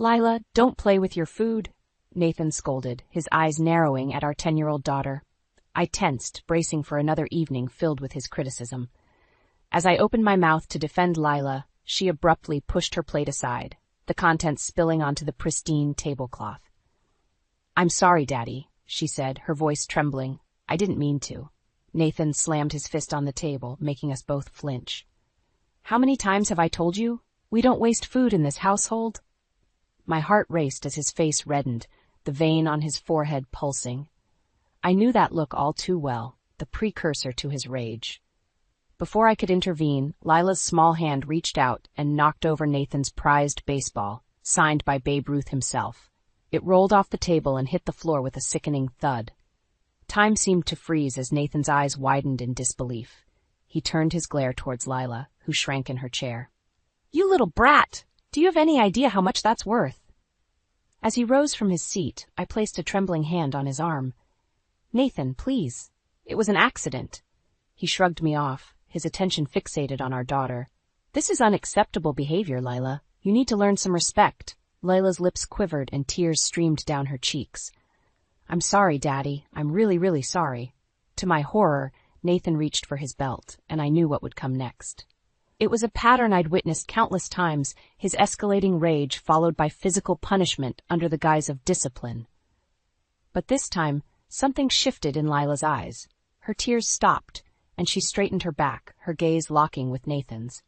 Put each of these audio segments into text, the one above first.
Lila, don't play with your food, Nathan scolded, his eyes narrowing at our 10-year-old daughter. I tensed, bracing for another evening filled with his criticism. As I opened my mouth to defend Lila, she abruptly pushed her plate aside, the contents spilling onto the pristine tablecloth. I'm sorry, Daddy, she said, her voice trembling. I didn't mean to. Nathan slammed his fist on the table, making us both flinch. How many times have I told you? We don't waste food in this household. My heart raced as his face reddened, the vein on his forehead pulsing. I knew that look all too well, the precursor to his rage. Before I could intervene, Lila's small hand reached out and knocked over Nathan's prized baseball, signed by Babe Ruth himself. It rolled off the table and hit the floor with a sickening thud. Time seemed to freeze as Nathan's eyes widened in disbelief. He turned his glare towards Lila, who shrank in her chair. You little brat! Do you have any idea how much that's worth? As he rose from his seat, I placed a trembling hand on his arm. Nathan, please. It was an accident. He shrugged me off, his attention fixated on our daughter. This is unacceptable behavior, Lila. You need to learn some respect. Lila's lips quivered and tears streamed down her cheeks. I'm sorry, Daddy. I'm really, really sorry. To my horror, Nathan reached for his belt, and I knew what would come next. It was a pattern I'd witnessed countless times, his escalating rage followed by physical punishment under the guise of discipline. But this time, something shifted in Lila's eyes. Her tears stopped, and she straightened her back, her gaze locking with Nathan's.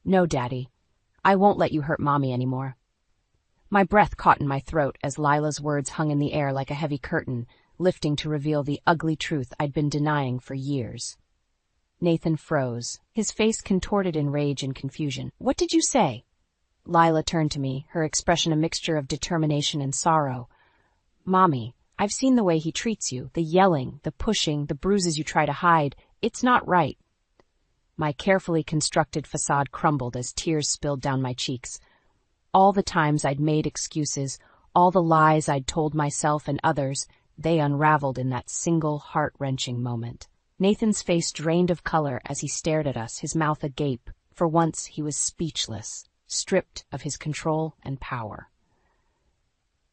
No, Daddy. I won't let you hurt Mommy anymore. My breath caught in my throat as Lila's words hung in the air like a heavy curtain, lifting to reveal the ugly truth I'd been denying for years. Nathan froze, his face contorted in rage and confusion. What did you say? Lila turned to me, her expression a mixture of determination and sorrow. Mommy, I've seen the way he treats you, the yelling, the pushing, the bruises you try to hide. It's not right. My carefully constructed facade crumbled as tears spilled down my cheeks. All the times I'd made excuses, all the lies I'd told myself and others, they unraveled in that single heart-wrenching moment. Nathan's face drained of color as he stared at us, his mouth agape. For once, he was speechless, stripped of his control and power.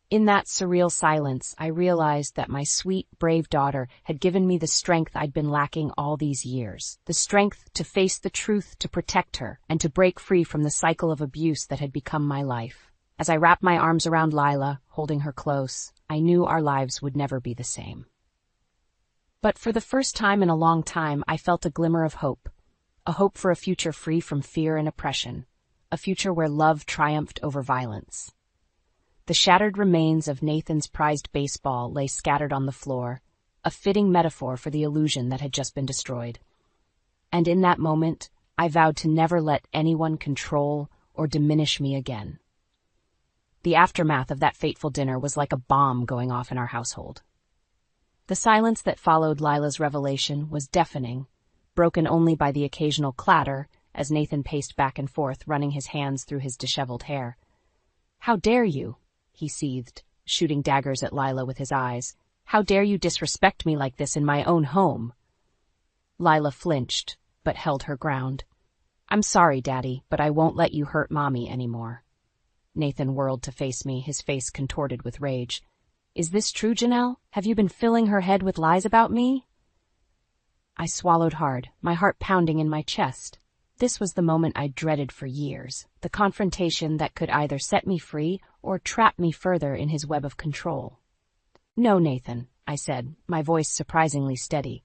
In that surreal silence, I realized that my sweet, brave daughter had given me the strength I'd been lacking all these years, the strength to face the truth, to protect her, and to break free from the cycle of abuse that had become my life. As I wrapped my arms around Lila, holding her close, I knew our lives would never be the same. But for the first time in a long time, I felt a glimmer of hope. A hope for a future free from fear and oppression. A future where love triumphed over violence. The shattered remains of Nathan's prized baseball lay scattered on the floor, a fitting metaphor for the illusion that had just been destroyed. And in that moment, I vowed to never let anyone control or diminish me again. The aftermath of that fateful dinner was like a bomb going off in our household. The silence that followed Lila's revelation was deafening, broken only by the occasional clatter as Nathan paced back and forth, running his hands through his disheveled hair. How dare you? He seethed, shooting daggers at Lila with his eyes. How dare you disrespect me like this in my own home? Lila flinched, but held her ground. I'm sorry, Daddy, but I won't let you hurt Mommy anymore. Nathan whirled to face me, his face contorted with rage. Is this true, Janelle? Have you been filling her head with lies about me? I swallowed hard, my heart pounding in my chest. This was the moment I dreaded for years, the confrontation that could either set me free or trap me further in his web of control. No, Nathan, I said, my voice surprisingly steady.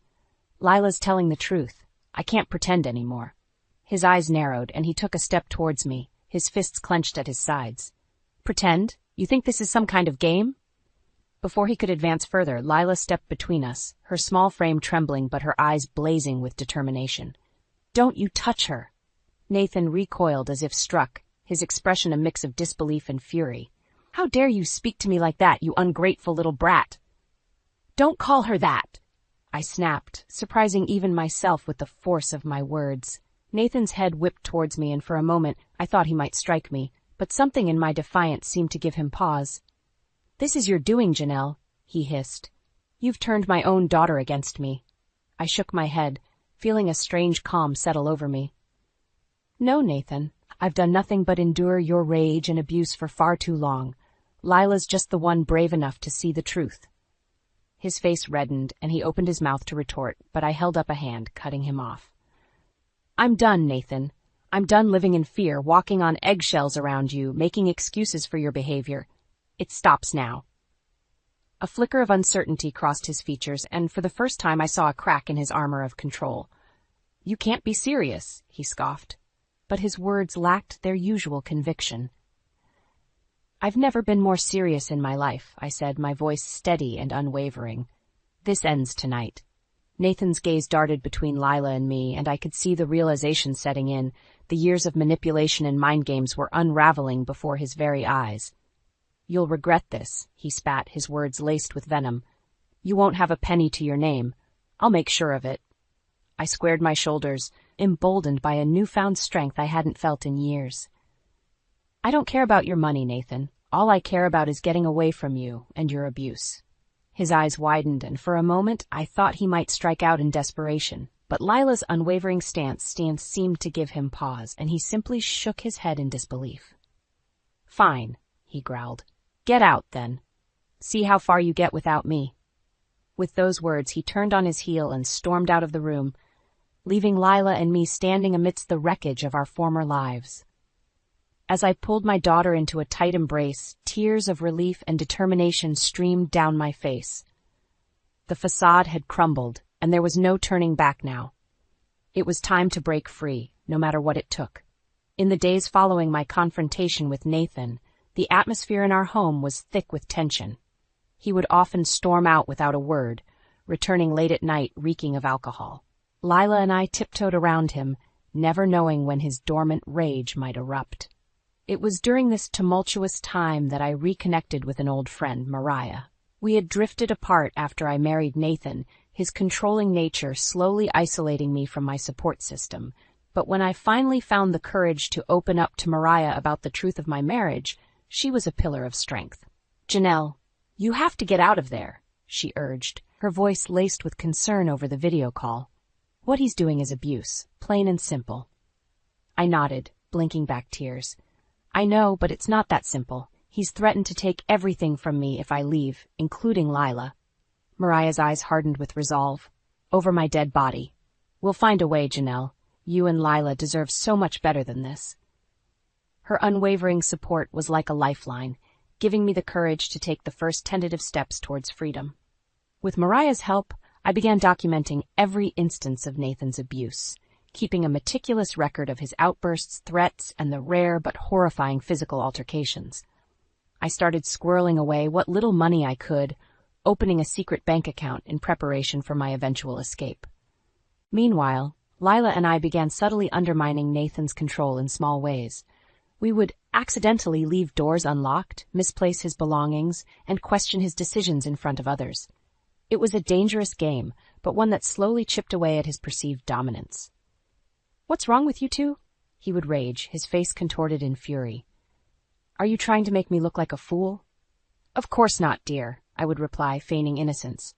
Lila's telling the truth. I can't pretend anymore. His eyes narrowed, and he took a step towards me, his fists clenched at his sides. Pretend? You think this is some kind of game? Before he could advance further, Lila stepped between us, her small frame trembling but her eyes blazing with determination. Don't you touch her! Nathan recoiled as if struck, his expression a mix of disbelief and fury. How dare you speak to me like that, you ungrateful little brat! Don't call her that! I snapped, surprising even myself with the force of my words. Nathan's head whipped towards me, and for a moment I thought he might strike me, but something in my defiance seemed to give him pause. This is your doing, Janelle, he hissed. You've turned my own daughter against me. I shook my head, feeling a strange calm settle over me. No, Nathan, I've done nothing but endure your rage and abuse for far too long. Lila's just the one brave enough to see the truth." His face reddened, and he opened his mouth to retort, but I held up a hand, cutting him off. "I'm done, Nathan. I'm done living in fear, walking on eggshells around you, making excuses for your behavior. It stops now." A flicker of uncertainty crossed his features, and for the first time I saw a crack in his armor of control. "You can't be serious," he scoffed. But his words lacked their usual conviction. "I've never been more serious in my life," I said, my voice steady and unwavering. "This ends tonight." Nathan's gaze darted between Lila and me, and I could see the realization setting in. The years of manipulation and mind games were unraveling before his very eyes. "You'll regret this," he spat, his words laced with venom. "You won't have a penny to your name. I'll make sure of it." I squared my shoulders, emboldened by a newfound strength I hadn't felt in years. "I don't care about your money, Nathan. All I care about is getting away from you and your abuse." His eyes widened, and for a moment I thought he might strike out in desperation. But Lila's unwavering stance seemed to give him pause, and he simply shook his head in disbelief. "Fine," he growled. "Get out, then. See how far you get without me." With those words, he turned on his heel and stormed out of the room, leaving Lila and me standing amidst the wreckage of our former lives. As I pulled my daughter into a tight embrace, tears of relief and determination streamed down my face. The facade had crumbled, and there was no turning back now. It was time to break free, no matter what it took. In the days following my confrontation with Nathan, the atmosphere in our home was thick with tension. He would often storm out without a word, returning late at night reeking of alcohol. Lila and I tiptoed around him, never knowing when his dormant rage might erupt. It was during this tumultuous time that I reconnected with an old friend, Mariah. We had drifted apart after I married Nathan, his controlling nature slowly isolating me from my support system. But when I finally found the courage to open up to Mariah about the truth of my marriage, she was a pillar of strength. "Janelle, you have to get out of there," she urged, her voice laced with concern over the video call. "What he's doing is abuse, plain and simple." I nodded, blinking back tears. "I know, but it's not that simple. He's threatened to take everything from me if I leave, including Lila." Mariah's eyes hardened with resolve. "Over my dead body. We'll find a way, Janelle. You and Lila deserve so much better than this." Her unwavering support was like a lifeline, giving me the courage to take the first tentative steps towards freedom. With Mariah's help, I began documenting every instance of Nathan's abuse, keeping a meticulous record of his outbursts, threats, and the rare but horrifying physical altercations. I started squirreling away what little money I could, opening a secret bank account in preparation for my eventual escape. Meanwhile, Lila and I began subtly undermining Nathan's control in small ways. We would accidentally leave doors unlocked, misplace his belongings, and question his decisions in front of others. It was a dangerous game, but one that slowly chipped away at his perceived dominance. "What's wrong with you two?" he would rage, his face contorted in fury. "Are you trying to make me look like a fool?" "Of course not, dear," I would reply, feigning innocence.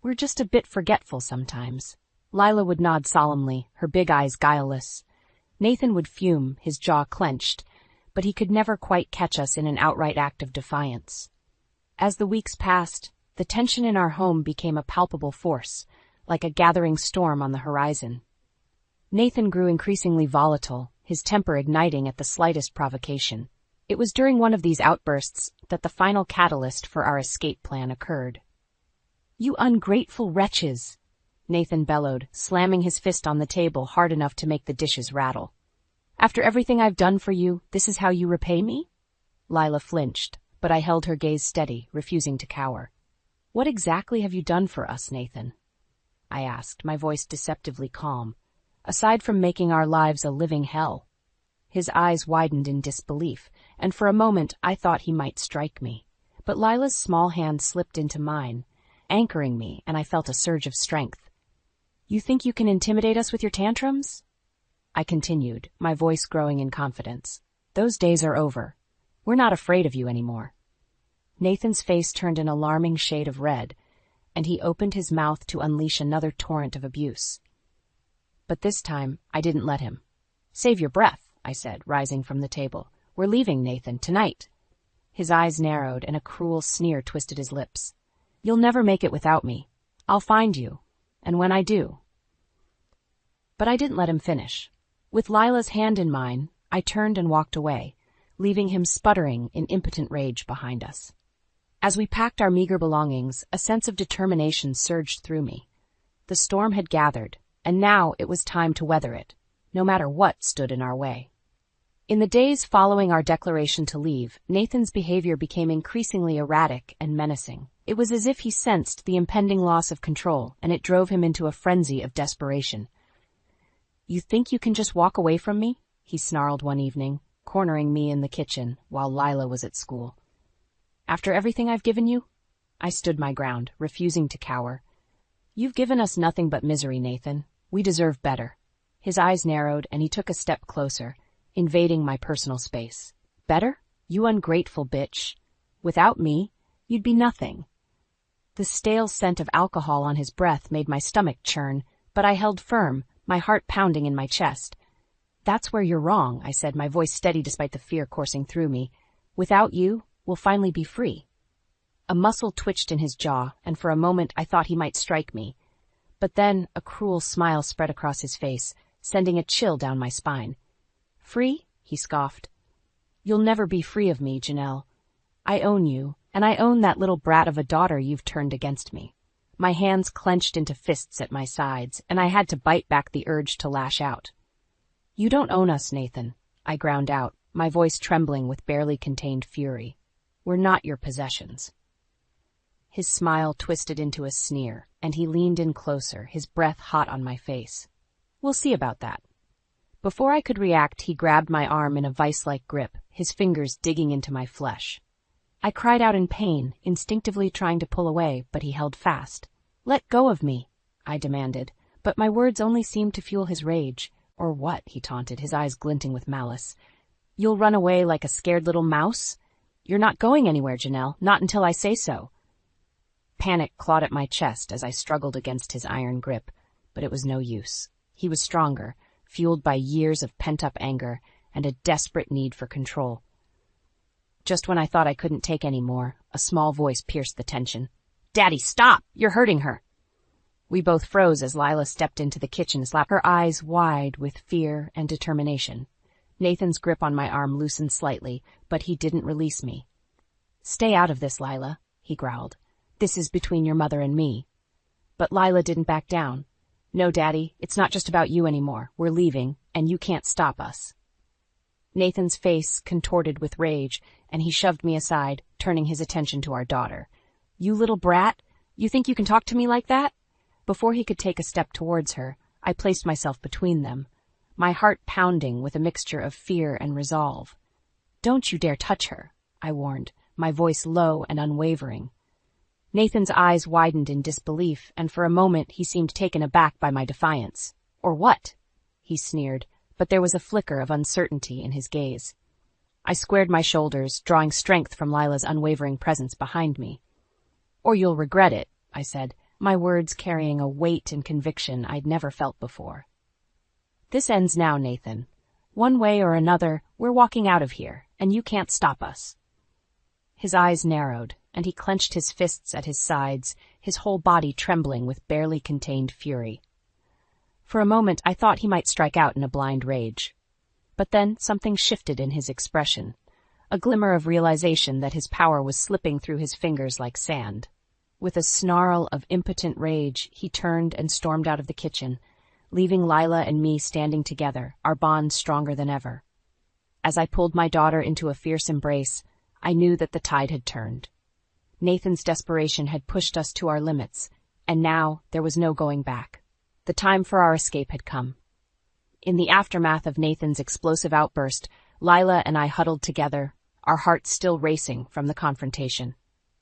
"We're just a bit forgetful sometimes." Lila would nod solemnly, her big eyes guileless. Nathan would fume, his jaw clenched, but he could never quite catch us in an outright act of defiance. As the weeks passed, the tension in our home became a palpable force, like a gathering storm on the horizon. Nathan grew increasingly volatile, his temper igniting at the slightest provocation. It was during one of these outbursts that the final catalyst for our escape plan occurred. "You ungrateful wretches!" Nathan bellowed, slamming his fist on the table hard enough to make the dishes rattle. "After everything I've done for you, this is how you repay me?" Lila flinched, but I held her gaze steady, refusing to cower. "What exactly have you done for us, Nathan?" I asked, my voice deceptively calm. "Aside from making our lives a living hell." His eyes widened in disbelief, and for a moment I thought he might strike me. But Lila's small hand slipped into mine, anchoring me, and I felt a surge of strength. "You think you can intimidate us with your tantrums?" I continued, my voice growing in confidence. "Those days are over. We're not afraid of you anymore." Nathan's face turned an alarming shade of red, and he opened his mouth to unleash another torrent of abuse. But this time, I didn't let him. "Save your breath," I said, rising from the table. We're leaving, Nathan, tonight. His eyes narrowed and a cruel sneer twisted his lips. You'll never make it without me. I'll find you. And when I do. But I didn't let him finish. With Lila's hand in mine, I turned and walked away, leaving him sputtering in impotent rage behind us. As we packed our meager belongings, a sense of determination surged through me. The storm had gathered, and now it was time to weather it, no matter what stood in our way. In the days following our declaration to leave, Nathan's behavior became increasingly erratic and menacing. It was as if he sensed the impending loss of control, and it drove him into a frenzy of desperation. You think you can just walk away from me? He snarled one evening, cornering me in the kitchen while Lila was at school. After everything I've given you? I stood my ground, refusing to cower. You've given us nothing but misery, Nathan. We deserve better. His eyes narrowed and he took a step closer, invading my personal space. Better? You ungrateful bitch. Without me, you'd be nothing. The stale scent of alcohol on his breath made my stomach churn, but I held firm, my heart pounding in my chest. That's where you're wrong, I said, my voice steady despite the fear coursing through me. Without you, we'll finally be free. A muscle twitched in his jaw, and for a moment I thought he might strike me. But then a cruel smile spread across his face, sending a chill down my spine. Free? He scoffed. You'll never be free of me, Janelle. I own you, and I own that little brat of a daughter you've turned against me. My hands clenched into fists at my sides, and I had to bite back the urge to lash out. You don't own us, Nathan, I ground out, my voice trembling with barely contained fury. We're not your possessions. His smile twisted into a sneer, and he leaned in closer, his breath hot on my face. We'll see about that. Before I could react, he grabbed my arm in a vice-like grip, his fingers digging into my flesh. I cried out in pain, instinctively trying to pull away, but he held fast. Let go of me, I demanded, but my words only seemed to fuel his rage. Or what, he taunted, his eyes glinting with malice. You'll run away like a scared little mouse? You're not going anywhere, Janelle, not until I say so. Panic clawed at my chest as I struggled against his iron grip, but it was no use. He was stronger, fueled by years of pent-up anger and a desperate need for control. Just when I thought I couldn't take any more, a small voice pierced the tension. Daddy, stop! You're hurting her! We both froze as Lila stepped into the kitchen, her eyes wide with fear and determination. Nathan's grip on my arm loosened slightly, but he didn't release me. Stay out of this, Lila, he growled. This is between your mother and me. But Lila didn't back down. No, Daddy, it's not just about you anymore. We're leaving, and you can't stop us. Nathan's face contorted with rage, and he shoved me aside, turning his attention to our daughter. You little brat, you think you can talk to me like that? Before he could take a step towards her, I placed myself between them, my heart pounding with a mixture of fear and resolve. Don't you dare touch her, I warned, my voice low and unwavering. Nathan's eyes widened in disbelief, and for a moment he seemed taken aback by my defiance. Or what? He sneered, but there was a flicker of uncertainty in his gaze. I squared my shoulders, drawing strength from Lila's unwavering presence behind me. Or you'll regret it, I said, my words carrying a weight and conviction I'd never felt before. This ends now, Nathan. One way or another, we're walking out of here, and you can't stop us. His eyes narrowed, and he clenched his fists at his sides, his whole body trembling with barely contained fury. For a moment I thought he might strike out in a blind rage. But then something shifted in his expression, a glimmer of realization that his power was slipping through his fingers like sand. With a snarl of impotent rage, he turned and stormed out of the kitchen, leaving Lila and me standing together, our bond stronger than ever. As I pulled my daughter into a fierce embrace, I knew that the tide had turned. Nathan's desperation had pushed us to our limits, and now there was no going back. The time for our escape had come. In the aftermath of Nathan's explosive outburst, Lila and I huddled together, our hearts still racing from the confrontation.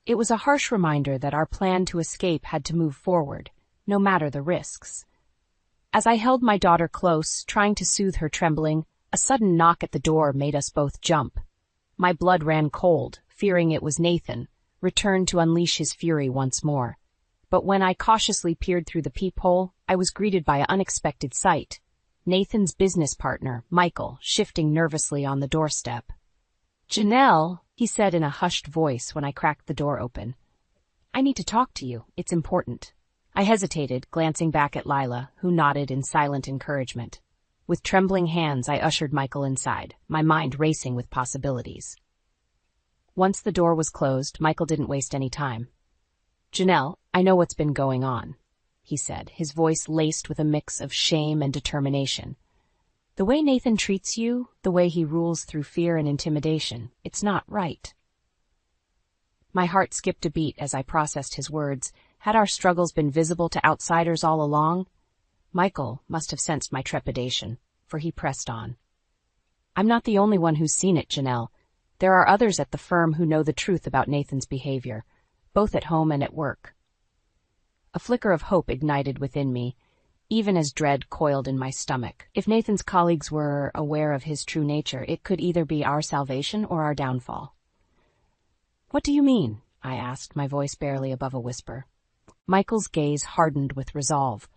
It was a harsh reminder that our plan to escape had to move forward, no matter the risks. As I held my daughter close, trying to soothe her trembling, a sudden knock at the door made us both jump. My blood ran cold, fearing it was Nathan, returned to unleash his fury once more. But when I cautiously peered through the peephole, I was greeted by an unexpected sight. Nathan's business partner, Michael, shifting nervously on the doorstep. "Janelle," he said in a hushed voice when I cracked the door open. "I need to talk to you. It's important." I hesitated, glancing back at Lila, who nodded in silent encouragement. With trembling hands, I ushered Michael inside, my mind racing with possibilities. Once the door was closed, Michael didn't waste any time. "Janelle, I know what's been going on," he said, his voice laced with a mix of shame and determination. "The way Nathan treats you, the way he rules through fear and intimidation, it's not right." My heart skipped a beat as I processed his words. Had our struggles been visible to outsiders all along? Michael must have sensed my trepidation, for he pressed on. "I'm not the only one who's seen it, Janelle. There are others at the firm who know the truth about Nathan's behavior, both at home and at work." A flicker of hope ignited within me, even as dread coiled in my stomach. If Nathan's colleagues were aware of his true nature, it could either be our salvation or our downfall. "What do you mean?" I asked, my voice barely above a whisper. Michael's gaze hardened with resolve.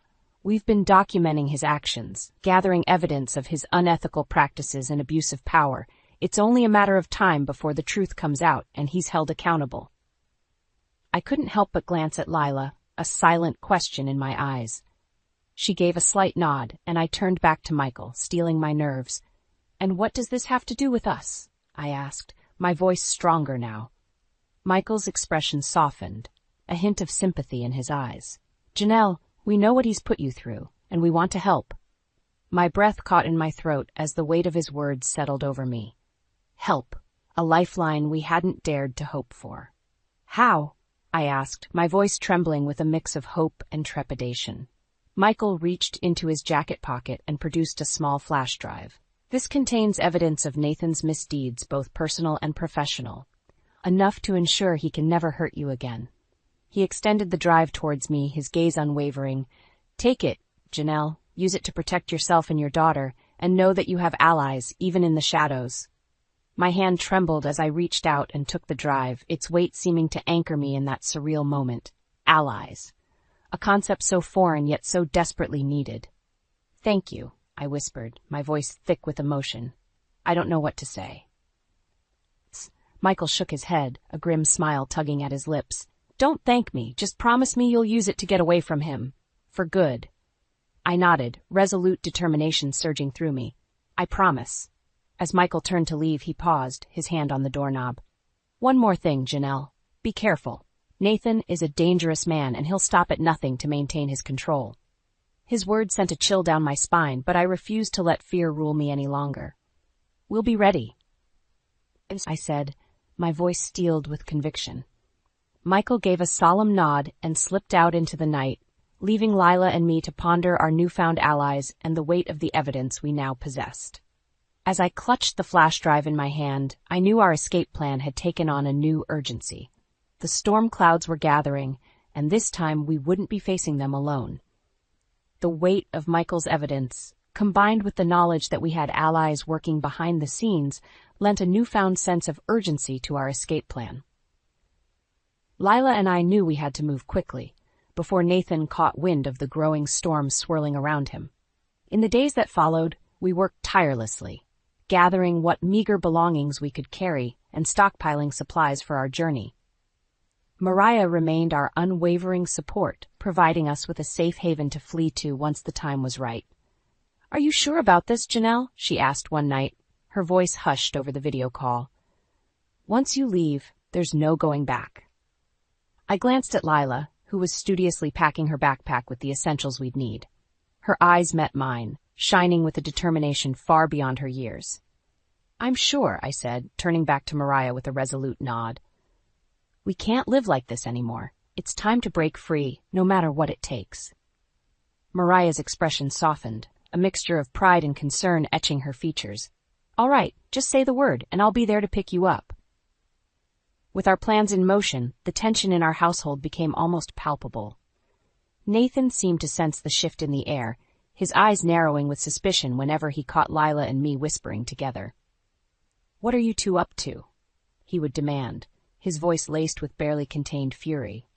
"We've been documenting his actions, gathering evidence of his unethical practices and abuse of power. It's only a matter of time before the truth comes out and he's held accountable." I couldn't help but glance at Lila, a silent question in my eyes. She gave a slight nod, and I turned back to Michael, steeling my nerves. "And what does this have to do with us?" I asked, my voice stronger now. Michael's expression softened, a hint of sympathy in his eyes. "Janelle, we know what he's put you through, and we want to help." My breath caught in my throat as the weight of his words settled over me. Help, a lifeline we hadn't dared to hope for. "How?" I asked, my voice trembling with a mix of hope and trepidation. Michael reached into his jacket pocket and produced a small flash drive. "This contains evidence of Nathan's misdeeds, both personal and professional. Enough to ensure he can never hurt you again." He extended the drive towards me, his gaze unwavering. "Take it, Janelle. Use it to protect yourself and your daughter, and know that you have allies, even in the shadows." My hand trembled as I reached out and took the drive, its weight seeming to anchor me in that surreal moment. Allies. A concept so foreign yet so desperately needed. "Thank you," I whispered, my voice thick with emotion. "I don't know what to say." Michael shook his head, a grim smile tugging at his lips. "Don't thank me. Just promise me you'll use it to get away from him. For good." I nodded, resolute determination surging through me. "I promise." As Michael turned to leave, he paused, his hand on the doorknob. "One more thing, Janelle. Be careful. Nathan is a dangerous man, and he'll stop at nothing to maintain his control." His words sent a chill down my spine, but I refused to let fear rule me any longer. "We'll be ready," I said, my voice steeled with conviction. Michael gave a solemn nod and slipped out into the night, leaving Lila and me to ponder our newfound allies and the weight of the evidence we now possessed. As I clutched the flash drive in my hand, I knew our escape plan had taken on a new urgency. The storm clouds were gathering, and this time we wouldn't be facing them alone. The weight of Michael's evidence, combined with the knowledge that we had allies working behind the scenes, lent a newfound sense of urgency to our escape plan. Lila and I knew we had to move quickly, before Nathan caught wind of the growing storm swirling around him. In the days that followed, we worked tirelessly, gathering what meager belongings we could carry and stockpiling supplies for our journey. Mariah remained our unwavering support, providing us with a safe haven to flee to once the time was right. "Are you sure about this, Janelle?" she asked one night, her voice hushed over the video call. "Once you leave, there's no going back." I glanced at Lila, who was studiously packing her backpack with the essentials we'd need. Her eyes met mine, shining with a determination far beyond her years. "I'm sure," I said, turning back to Mariah with a resolute nod. "We can't live like this anymore. It's time to break free, no matter what it takes." Mariah's expression softened, a mixture of pride and concern etching her features. "All right, just say the word, and I'll be there to pick you up." With our plans in motion, the tension in our household became almost palpable. Nathan seemed to sense the shift in the air, his eyes narrowing with suspicion whenever he caught Lila and me whispering together. "What are you two up to?" he would demand, his voice laced with barely contained fury.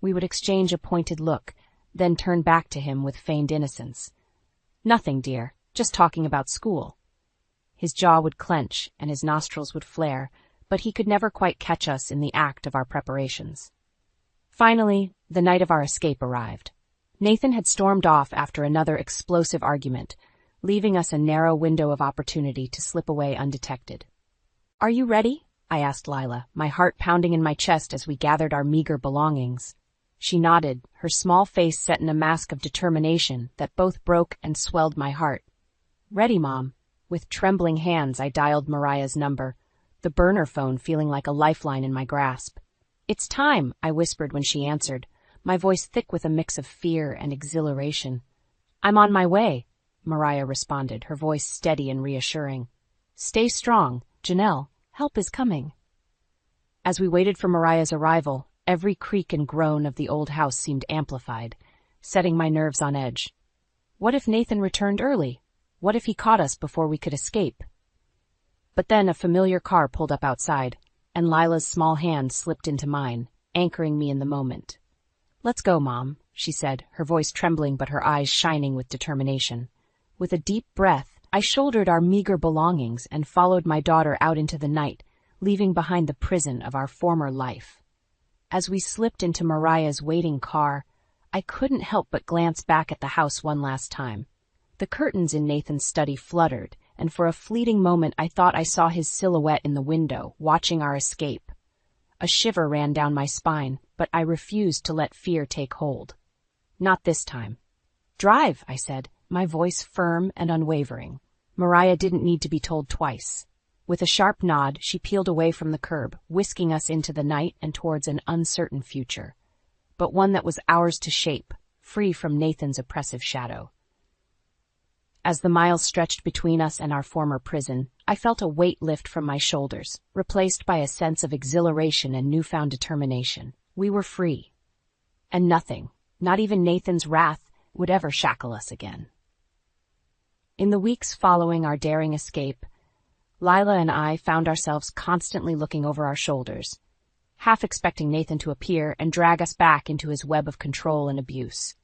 We would exchange a pointed look, then turn back to him with feigned innocence. Nothing, dear. Just talking about school. His jaw would clench and his nostrils would flare, but he could never quite catch us in the act of our preparations. Finally, the night of our escape arrived. Nathan had stormed off after another explosive argument, leaving us a narrow window of opportunity to slip away undetected. "Are you ready?" I asked Lila, my heart pounding in my chest as we gathered our meager belongings. She nodded, her small face set in a mask of determination that both broke and swelled my heart. "Ready, Mom." With trembling hands, I dialed Mariah's number, the burner phone feeling like a lifeline in my grasp. "It's time," I whispered when she answered, my voice thick with a mix of fear and exhilaration. "I'm on my way," Mariah responded, her voice steady and reassuring. "Stay strong, Janelle. Help is coming." As we waited for Mariah's arrival, every creak and groan of the old house seemed amplified, setting my nerves on edge. What if Nathan returned early? What if he caught us before we could escape? But then a familiar car pulled up outside, and Lila's small hand slipped into mine, anchoring me in the moment. "Let's go, Mom," she said, her voice trembling but her eyes shining with determination. With a deep breath, I shouldered our meager belongings and followed my daughter out into the night, leaving behind the prison of our former life. As we slipped into Mariah's waiting car, I couldn't help but glance back at the house one last time. The curtains in Nathan's study fluttered, and for a fleeting moment I thought I saw his silhouette in the window, watching our escape. A shiver ran down my spine, but I refused to let fear take hold. Not this time. "Drive," I said, my voice firm and unwavering. Mariah didn't need to be told twice. With a sharp nod, she peeled away from the curb, whisking us into the night and towards an uncertain future, but one that was ours to shape, free from Nathan's oppressive shadow. As the miles stretched between us and our former prison, I felt a weight lift from my shoulders, replaced by a sense of exhilaration and newfound determination. We were free. And nothing, not even Nathan's wrath, would ever shackle us again. In the weeks following our daring escape, Lila and I found ourselves constantly looking over our shoulders, half expecting Nathan to appear and drag us back into his web of control and abuse.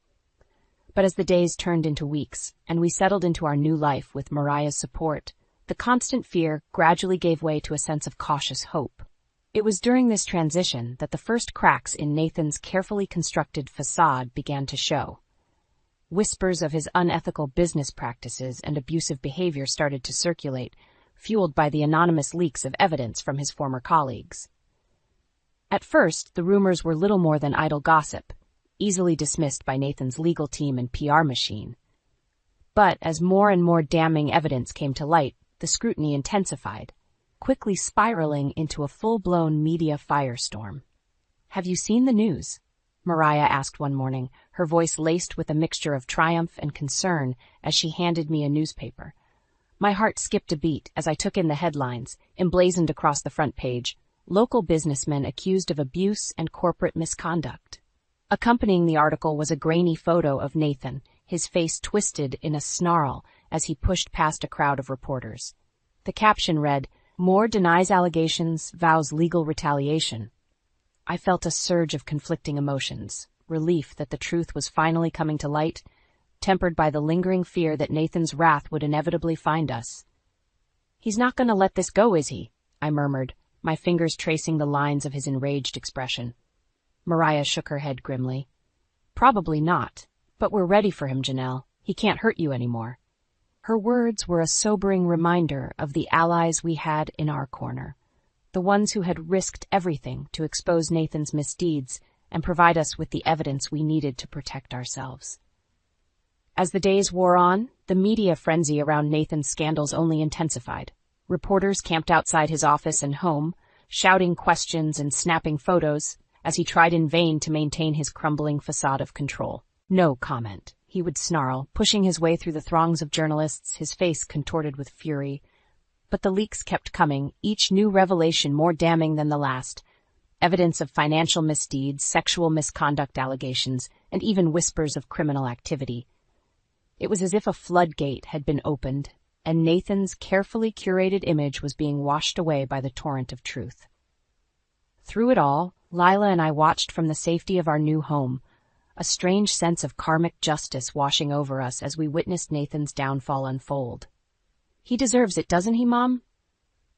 But as the days turned into weeks, and we settled into our new life with Mariah's support, the constant fear gradually gave way to a sense of cautious hope. It was during this transition that the first cracks in Nathan's carefully constructed facade began to show. Whispers of his unethical business practices and abusive behavior started to circulate, fueled by the anonymous leaks of evidence from his former colleagues. At first, the rumors were little more than idle gossip, easily dismissed by Nathan's legal team and PR machine. But as more and more damning evidence came to light, the scrutiny intensified, quickly spiraling into a full-blown media firestorm. "Have you seen the news?" Mariah asked one morning, her voice laced with a mixture of triumph and concern as she handed me a newspaper. My heart skipped a beat as I took in the headlines, emblazoned across the front page: "Local businessmen accused of abuse and corporate misconduct." Accompanying the article was a grainy photo of Nathan, his face twisted in a snarl as he pushed past a crowd of reporters. The caption read, "Moore denies allegations, vows legal retaliation." I felt a surge of conflicting emotions, relief that the truth was finally coming to light, tempered by the lingering fear that Nathan's wrath would inevitably find us. "He's not going to let this go, is he?" I murmured, my fingers tracing the lines of his enraged expression. Mariah shook her head grimly. "Probably not, but we're ready for him, Janelle. He can't hurt you anymore." Her words were a sobering reminder of the allies we had in our corner, the ones who had risked everything to expose Nathan's misdeeds and provide us with the evidence we needed to protect ourselves. As the days wore on, the media frenzy around Nathan's scandals only intensified. Reporters camped outside his office and home, shouting questions and snapping photos, as he tried in vain to maintain his crumbling facade of control. "No comment," he would snarl, pushing his way through the throngs of journalists, his face contorted with fury. But the leaks kept coming, each new revelation more damning than the last. Evidence of financial misdeeds, sexual misconduct allegations, and even whispers of criminal activity. It was as if a floodgate had been opened, and Nathan's carefully curated image was being washed away by the torrent of truth. Through it all, Lila and I watched from the safety of our new home, a strange sense of karmic justice washing over us as we witnessed Nathan's downfall unfold. "He deserves it, doesn't he, Mom?"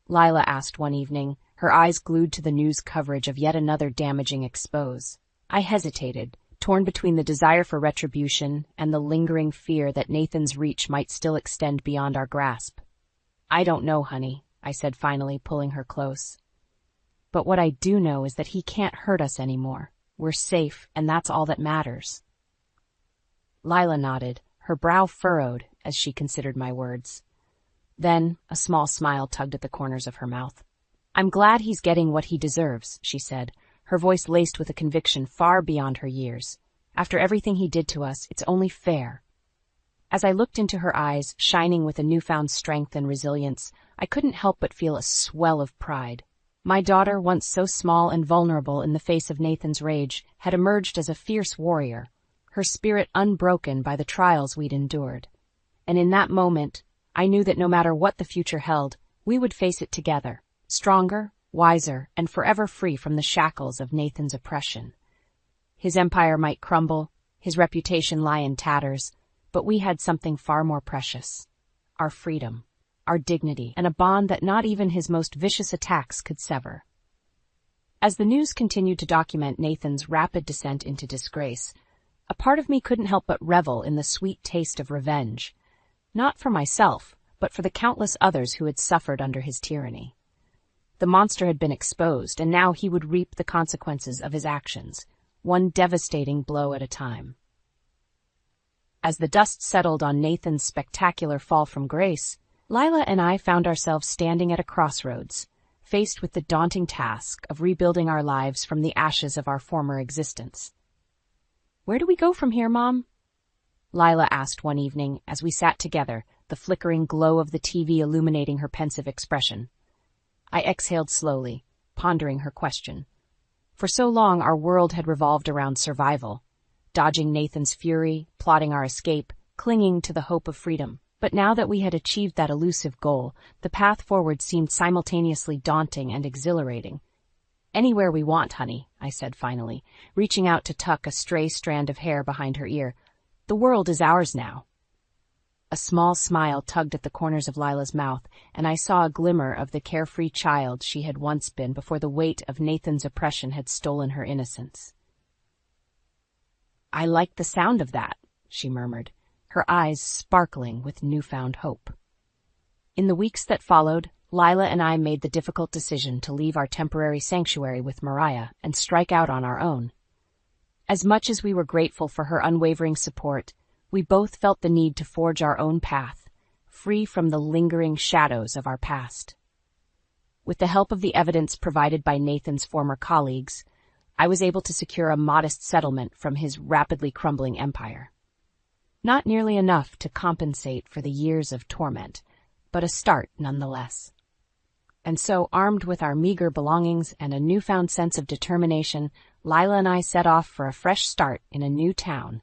Lila asked one evening, her eyes glued to the news coverage of yet another damaging expose. I hesitated, torn between the desire for retribution and the lingering fear that Nathan's reach might still extend beyond our grasp. "I don't know, honey," I said finally, pulling her close. "But what I do know is that he can't hurt us anymore. We're safe, and that's all that matters." Lila nodded, her brow furrowed as she considered my words. Then a small smile tugged at the corners of her mouth. "I'm glad he's getting what he deserves," she said, her voice laced with a conviction far beyond her years. "After everything he did to us, it's only fair." As I looked into her eyes, shining with a newfound strength and resilience, I couldn't help but feel a swell of pride. My daughter, once so small and vulnerable in the face of Nathan's rage, had emerged as a fierce warrior, her spirit unbroken by the trials we'd endured. And in that moment, I knew that no matter what the future held, we would face it together, stronger, wiser, and forever free from the shackles of Nathan's oppression. His empire might crumble, his reputation lie in tatters, but we had something far more precious: our freedom, our dignity, and a bond that not even his most vicious attacks could sever. As the news continued to document Nathan's rapid descent into disgrace, a part of me couldn't help but revel in the sweet taste of revenge, not for myself, but for the countless others who had suffered under his tyranny. The monster had been exposed, and now he would reap the consequences of his actions, one devastating blow at a time. As the dust settled on Nathan's spectacular fall from grace, Lila and I found ourselves standing at a crossroads, faced with the daunting task of rebuilding our lives from the ashes of our former existence. "Where do we go from here, Mom?" Lila asked one evening as we sat together, the flickering glow of the TV illuminating her pensive expression. I exhaled slowly, pondering her question. For so long our world had revolved around survival, dodging Nathan's fury, plotting our escape, clinging to the hope of freedom. But now that we had achieved that elusive goal, the path forward seemed simultaneously daunting and exhilarating. "Anywhere we want, honey," I said finally, reaching out to tuck a stray strand of hair behind her ear. "The world is ours now." A small smile tugged at the corners of Lila's mouth, and I saw a glimmer of the carefree child she had once been before the weight of Nathan's oppression had stolen her innocence. "I like the sound of that," she murmured, her eyes sparkling with newfound hope. In the weeks that followed, Lila and I made the difficult decision to leave our temporary sanctuary with Mariah and strike out on our own. As much as we were grateful for her unwavering support, we both felt the need to forge our own path, free from the lingering shadows of our past. With the help of the evidence provided by Nathan's former colleagues, I was able to secure a modest settlement from his rapidly crumbling empire. Not nearly enough to compensate for the years of torment, but a start nonetheless. And so, armed with our meager belongings and a newfound sense of determination, Lila and I set off for a fresh start in a new town,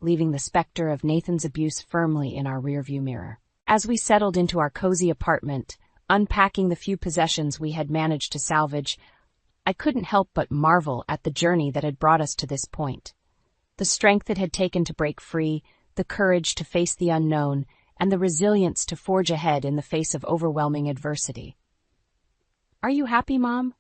leaving the specter of Nathan's abuse firmly in our rearview mirror. As we settled into our cozy apartment, unpacking the few possessions we had managed to salvage, I couldn't help but marvel at the journey that had brought us to this point. The strength it had taken to break free, the courage to face the unknown, and the resilience to forge ahead in the face of overwhelming adversity. "Are you happy, Mom?"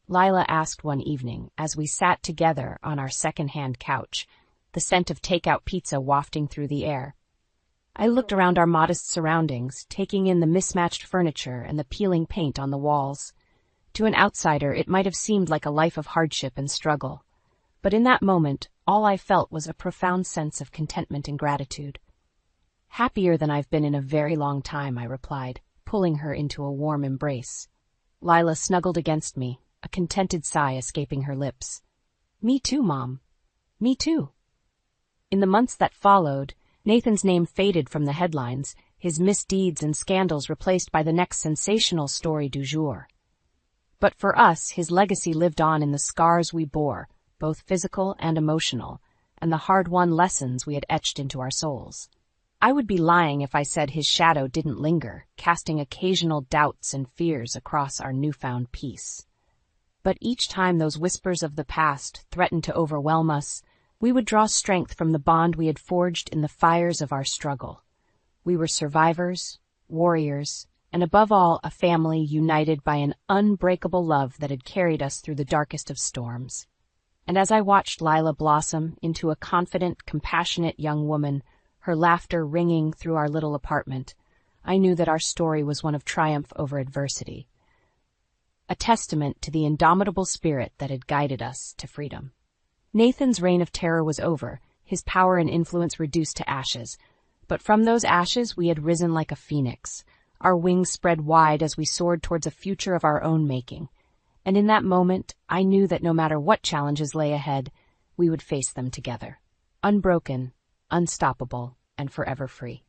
Lila asked one evening as we sat together on our second-hand couch, the scent of takeout pizza wafting through the air. I looked around our modest surroundings, taking in the mismatched furniture and the peeling paint on the walls. To an outsider, it might have seemed like a life of hardship and struggle. But in that moment, all I felt was a profound sense of contentment and gratitude. "Happier than I've been in a very long time," I replied, pulling her into a warm embrace. Lila snuggled against me, a contented sigh escaping her lips. "Me too, Mom. Me too." In the months that followed, Nathan's name faded from the headlines, his misdeeds and scandals replaced by the next sensational story du jour. But for us, his legacy lived on in the scars we bore, both physical and emotional, and the hard-won lessons we had etched into our souls. I would be lying if I said his shadow didn't linger, casting occasional doubts and fears across our newfound peace. But each time those whispers of the past threatened to overwhelm us, We would draw strength from the bond we had forged in the fires of our struggle. We were survivors, warriors, and above all, a family united by an unbreakable love that had carried us through the darkest of storms. And as I watched Lila blossom into a confident, compassionate young woman, her laughter ringing through our little apartment, I knew that our story was one of triumph over adversity, a testament to the indomitable spirit that had guided us to freedom. Nathan's reign of terror was over, his power and influence reduced to ashes. But from those ashes we had risen like a phoenix, our wings spread wide as we soared towards a future of our own making. And in that moment, I knew that no matter what challenges lay ahead, we would face them together, unbroken, unstoppable, and forever free.